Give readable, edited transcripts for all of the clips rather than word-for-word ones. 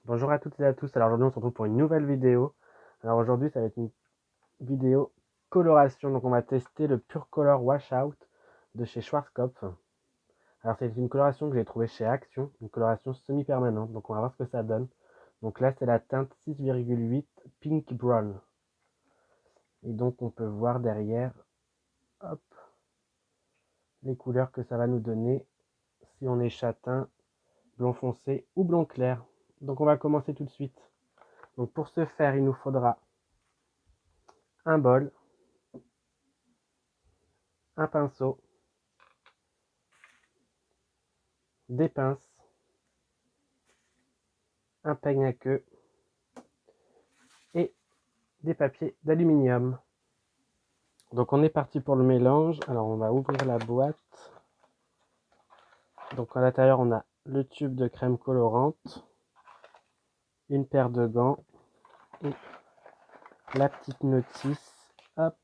Bonjour à toutes et à tous, alors aujourd'hui on se retrouve pour une nouvelle vidéo. Alors aujourd'hui ça va être une vidéo coloration, donc on va tester le Pure Color Washout de chez Schwarzkopf. Alors c'est une coloration que j'ai trouvée chez Action, une coloration semi-permanente, donc on va voir ce que ça donne. Donc là c'est la teinte 6,8 Pink Brown. Et donc on peut voir derrière, hop, les couleurs que ça va nous donner si on est châtain, blond foncé ou blond clair. Donc on va commencer tout de suite. Donc pour ce faire il nous faudra un bol, un pinceau, des pinces, un peigne à queue et des papiers d'aluminium. Donc on est parti pour le mélange. Alors on va ouvrir la boîte. Donc à l'intérieur on a le tube de crème colorante, une paire de gants et la petite notice. Hop.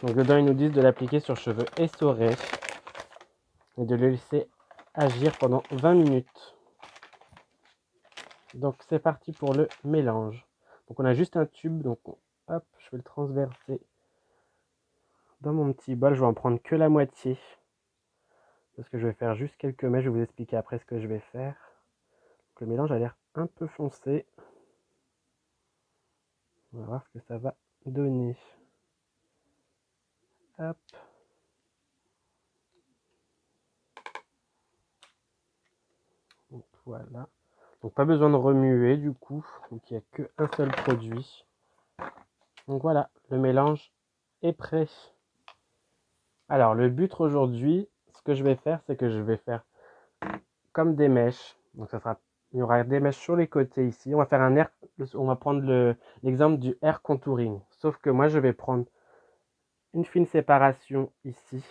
Donc dedans ils nous disent de l'appliquer sur cheveux essorés et de le laisser agir pendant 20 minutes. Donc c'est parti pour le mélange. Donc on a juste un tube, donc hop, je vais le transverser dans mon petit bol. Je vais en prendre que la moitié parce que je vais faire juste quelques mèches. Je vais vous expliquer après ce que je vais faire. Donc le mélange a l'air un peu foncé. On va voir ce que ça va donner. Hop. Donc voilà. Donc pas besoin de remuer du coup. Donc il n'y a qu'un seul produit. Donc voilà, le mélange est prêt. Alors le but aujourd'hui, ce que je vais faire, c'est que je vais faire comme des mèches. Donc il y aura des mèches sur les côtés ici. On va faire un air, on va prendre l'exemple du air contouring. Sauf que moi je vais prendre une fine séparation ici.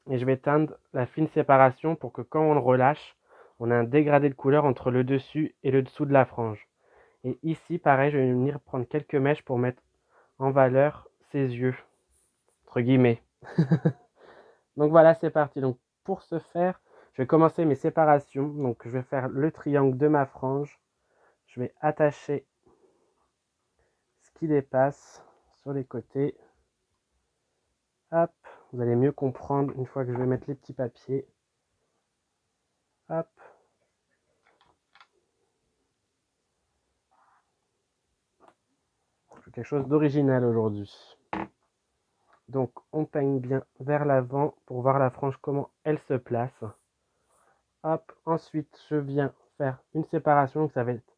Et je vais teindre la fine séparation pour que quand on le relâche, on a un dégradé de couleur entre le dessus et le dessous de la frange. Et ici, pareil, je vais venir prendre quelques mèches pour mettre en valeur ses yeux, entre guillemets. Donc voilà, c'est parti. Donc pour ce faire, je vais commencer mes séparations. Donc je vais faire le triangle de ma frange. Je vais attacher ce qui dépasse sur les côtés. Hop, vous allez mieux comprendre une fois que je vais mettre les petits papiers. Hop. Je fais quelque chose d'original aujourd'hui. Donc on peigne bien vers l'avant pour voir la frange comment elle se place. Hop, ensuite je viens faire une séparation. Donc ça va être,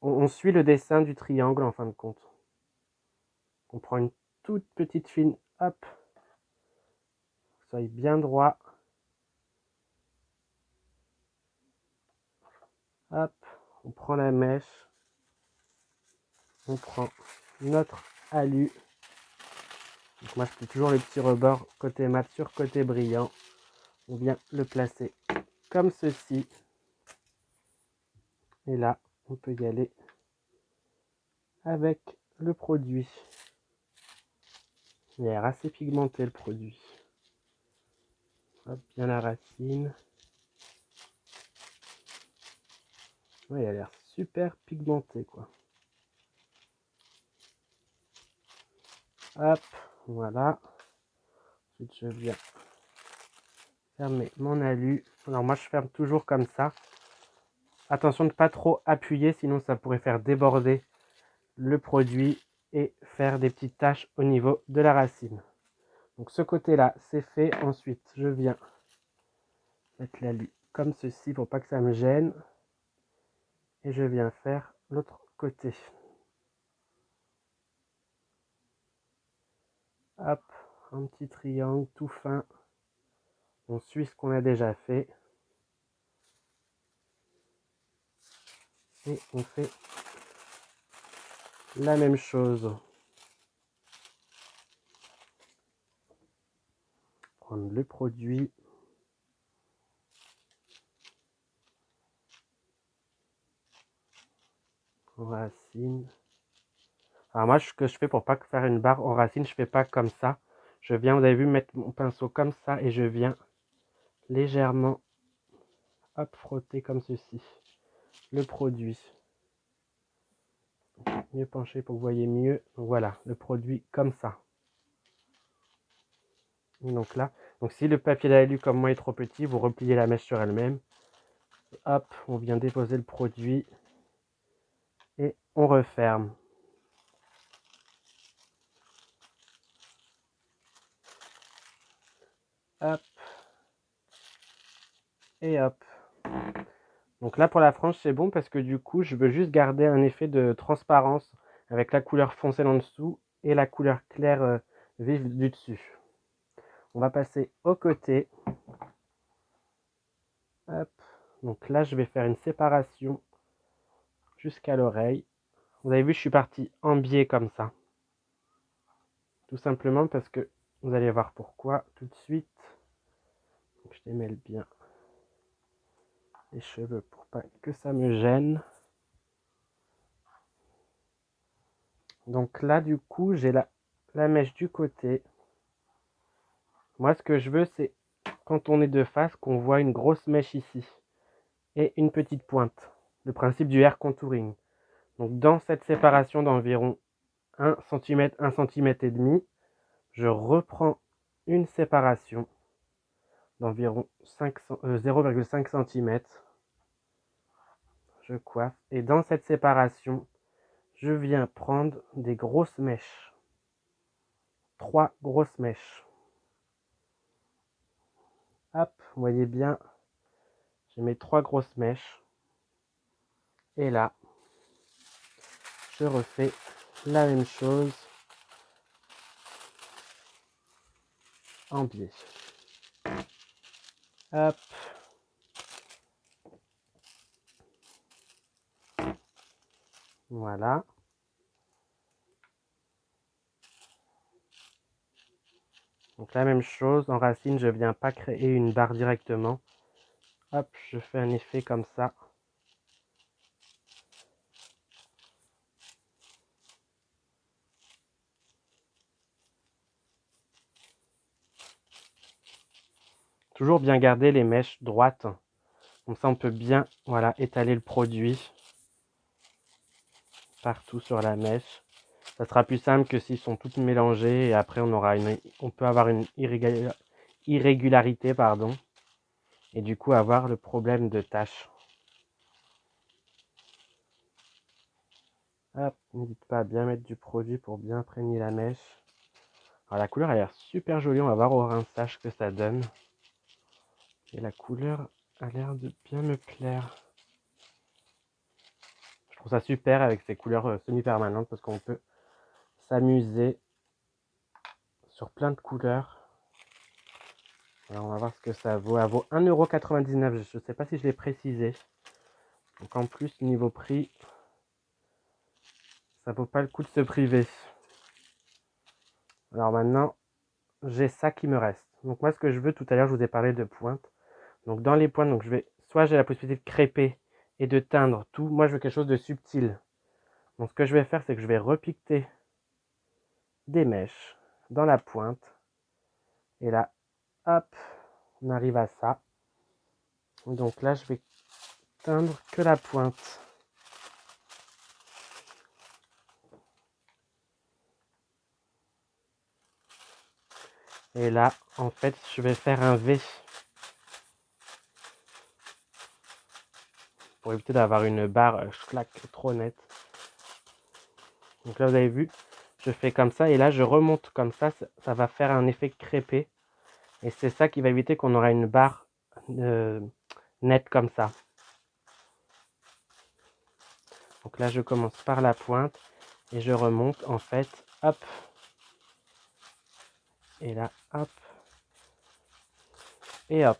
on suit le dessin du triangle en fin de compte. On prend une toute petite fine, hop, soyez bien droit. Hop, on prend la mèche, on prend notre alu. Donc moi je fais toujours le petit rebord côté mat sur côté brillant. On vient le placer comme ceci. Et là, on peut y aller avec le produit. Il a l'air assez pigmenté le produit. Hop, bien la racine. Ouais, il a l'air super pigmenté quoi. Hop, voilà. Ensuite, je viens fermer mon alu. Alors moi, je ferme toujours comme ça. Attention de ne pas trop appuyer, sinon ça pourrait faire déborder le produit et faire des petites taches au niveau de la racine. Donc ce côté-là, c'est fait. Ensuite, je viens mettre l'alu comme ceci pour pas que ça me gêne. Et je viens faire l'autre côté. Hop, un petit triangle tout fin. On suit ce qu'on a déjà fait. Et on fait la même chose. Prendre le produit. En racine. Alors moi, ce que je fais pour pas faire une barre en racine, je fais pas comme ça. Je viens, vous avez vu, mettre mon pinceau comme ça et je viens légèrement, hop, frotter comme ceci le produit. Mieux pencher pour que vous voyez mieux. Donc voilà, le produit comme ça. Et donc là, donc si le papier d'alu comme moi est trop petit, vous repliez la mèche sur elle-même. Hop, on vient déposer le produit et on referme. Hop. Et hop. Donc là pour la frange c'est bon parce que du coup je veux juste garder un effet de transparence avec la couleur foncée en dessous et la couleur claire vive du dessus. On va passer au côté. Hop. Donc là je vais faire une séparation jusqu'à l'oreille. Vous avez vu je suis parti en biais comme ça. Tout simplement parce que vous allez voir pourquoi tout de suite. Donc, je démêle bien les cheveux pour pas que ça me gêne. Donc là du coup j'ai la mèche du côté. Moi ce que je veux c'est quand on est de face qu'on voit une grosse mèche ici et une petite pointe. Le principe du hair contouring. Donc dans cette séparation d'environ 1 cm, 1 cm et demi, je reprends une séparation d'environ 0,5 cm. Je coiffe et dans cette séparation, je viens prendre des grosses mèches. 3 grosses mèches. Hop, vous voyez bien, j'ai mes 3 grosses mèches. Et là, je refais la même chose en biais. Hop. Voilà. Donc la même chose, en racine, je viens pas créer une barre directement. Hop, je fais un effet comme ça. Toujours bien garder les mèches droites. Comme ça, on peut bien voilà, étaler le produit partout sur la mèche. Ça sera plus simple que s'ils sont toutes mélangées et après on peut avoir une irrégularité, pardon, et du coup avoir le problème de taches. Hop, n'hésite pas à bien mettre du produit pour bien imprégner la mèche. Alors la couleur a l'air super jolie, on va voir au rinçage ce que ça donne. Et la couleur a l'air de bien me plaire. Je trouve ça super avec ces couleurs semi-permanentes parce qu'on peut s'amuser sur plein de couleurs. Alors on va voir ce que ça vaut. Elle vaut 1,99 €. Je ne sais pas si je l'ai précisé. Donc en plus, niveau prix, ça vaut pas le coup de se priver. Alors maintenant, j'ai ça qui me reste. Donc moi, ce que je veux, tout à l'heure, je vous ai parlé de pointes. Donc dans les pointes, donc soit j'ai la possibilité de crêper et de teindre tout. Moi, je veux quelque chose de subtil. Donc ce que je vais faire, c'est que je vais repiqueter des mèches dans la pointe. Et là, hop, on arrive à ça. Donc là, je vais teindre que la pointe. Et là, en fait, je vais faire un V. Pour éviter d'avoir une barre trop nette. Donc là, vous avez vu, je fais comme ça. Et là, je remonte comme ça va faire un effet crêpé. Et c'est ça qui va éviter qu'on aura une barre nette comme ça. Donc là, je commence par la pointe. Et je remonte, en fait, hop. Et là, hop. Et hop.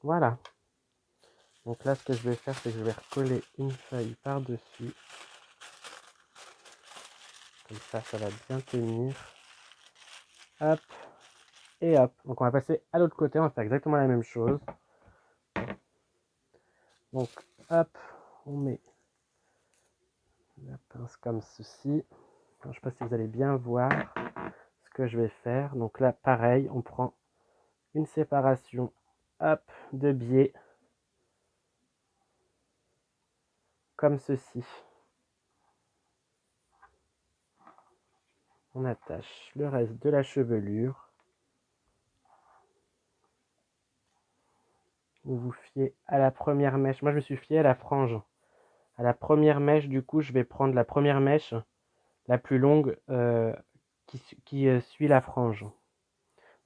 Voilà. Donc là, ce que je vais faire, c'est que je vais recoller une feuille par-dessus. Comme ça va bien tenir. Hop. Et hop. Donc on va passer à l'autre côté, on va faire exactement la même chose. Donc hop, on met la pince comme ceci. Alors, je ne sais pas si vous allez bien voir ce que je vais faire. Donc là, pareil, on prend une séparation, hop, de biais, comme ceci. On attache le reste de la chevelure. Vous vous fiez à la première mèche. Moi, je me suis fié à la frange. À la première mèche, du coup, je vais prendre la première mèche, la plus longue, qui suit la frange.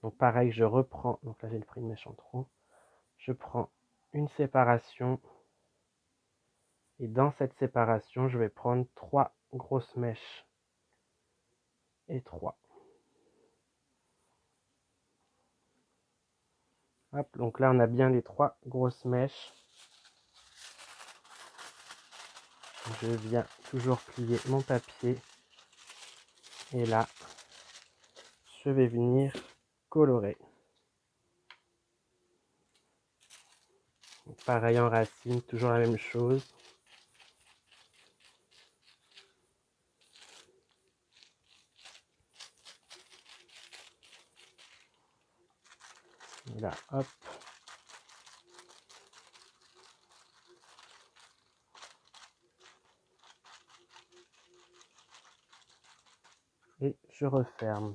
Donc pareil, je reprends. Donc là, j'ai pris une mèche en trop. Je prends une séparation. Et dans cette séparation, je vais prendre 3 grosses mèches. Et 3. Hop, donc là, on a bien les 3 grosses mèches. Je viens toujours plier mon papier. Et là, je vais venir colorer. Donc, pareil en racine, toujours la même chose. Et là, hop. Et je referme.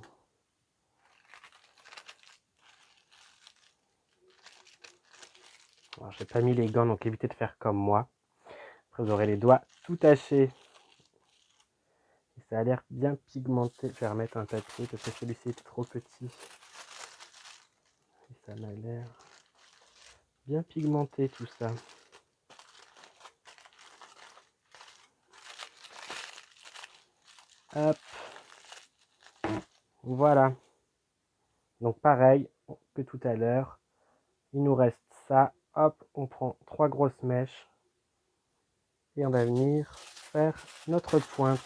Alors, j'ai pas mis les gants, donc évitez de faire comme moi. Après, vous aurez les doigts tout tachés. Et ça a l'air bien pigmenté. Je vais remettre un papier parce que celui-ci est trop petit. Et ça m'a l'air bien pigmenté tout ça. Hop. Voilà. Donc pareil que tout à l'heure. Il nous reste ça. Hop, on prend 3 grosses mèches. Et on va venir faire notre pointe.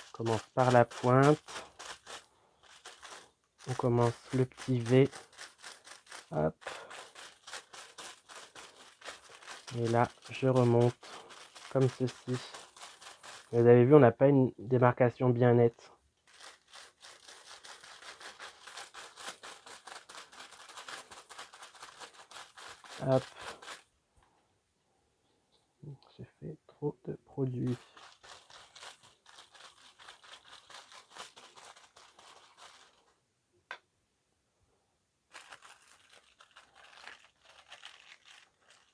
On commence par la pointe. On commence le petit V. Hop. Et là, je remonte comme ceci. Vous avez vu, on n'a pas une démarcation bien nette. Hop. J'ai fait trop de produits.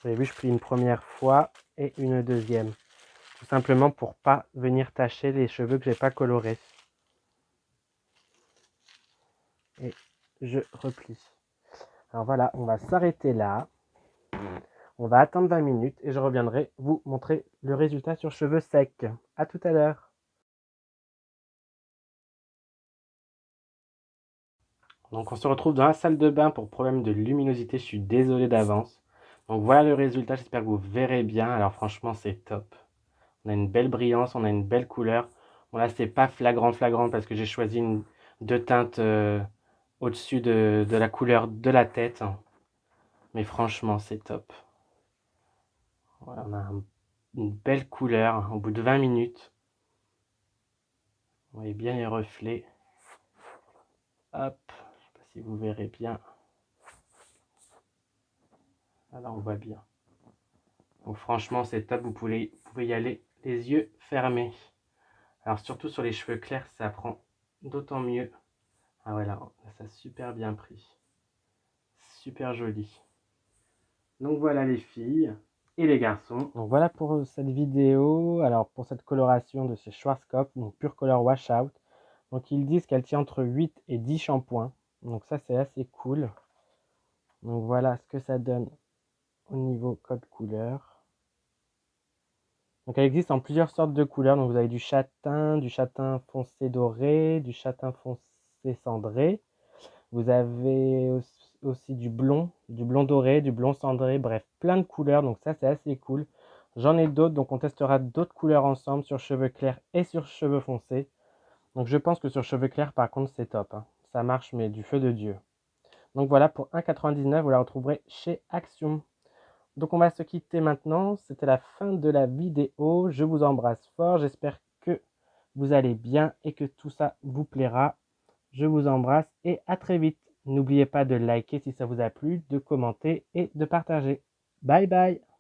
Vous avez vu, je plie une première fois et une deuxième. Tout simplement pour pas venir tacher les cheveux que j'ai pas colorés. Et je replie. Alors voilà, on va s'arrêter là. On va attendre 20 minutes et je reviendrai vous montrer le résultat sur cheveux secs. À tout à l'heure. Donc on se retrouve dans la salle de bain pour problème de luminosité. Je suis désolé d'avance. Donc voilà le résultat, j'espère que vous verrez bien. Alors franchement c'est top. On a une belle brillance, on a une belle couleur. Bon là c'est pas flagrant parce que j'ai choisi deux teintes au-dessus de la couleur de la tête. Mais franchement c'est top. Voilà, on a une belle couleur au bout de 20 minutes. Vous voyez bien les reflets. Hop, je sais pas si vous verrez bien. Là on voit bien. Donc franchement c'est top, vous pouvez y aller les yeux fermés. Alors surtout sur les cheveux clairs ça prend d'autant mieux. Ah voilà, ça a super bien pris. Super joli. Donc voilà les filles et les garçons. Donc voilà pour cette vidéo. Alors pour cette coloration de chez Schwarzkopf, donc Pure Color Washout. Donc ils disent qu'elle tient entre 8 et 10 shampoings. Donc ça c'est assez cool. Donc voilà ce que ça donne au niveau code couleur. Donc elle existe en plusieurs sortes de couleurs. Donc vous avez du châtain foncé doré, du châtain foncé cendré. Vous avez aussi du blond doré, du blond cendré, bref, plein de couleurs. Donc ça c'est assez cool. J'en ai d'autres, donc on testera d'autres couleurs ensemble sur cheveux clairs et sur cheveux foncés. Donc je pense que sur cheveux clairs par contre c'est top, hein. Ça marche mais du feu de Dieu. Donc voilà, pour 1,99 €, vous la retrouverez chez Action. Donc on va se quitter maintenant. C'était la fin de la vidéo. Je vous embrasse fort. J'espère que vous allez bien et que tout ça vous plaira. Je vous embrasse et à très vite. N'oubliez pas de liker si ça vous a plu, de commenter et de partager. Bye bye!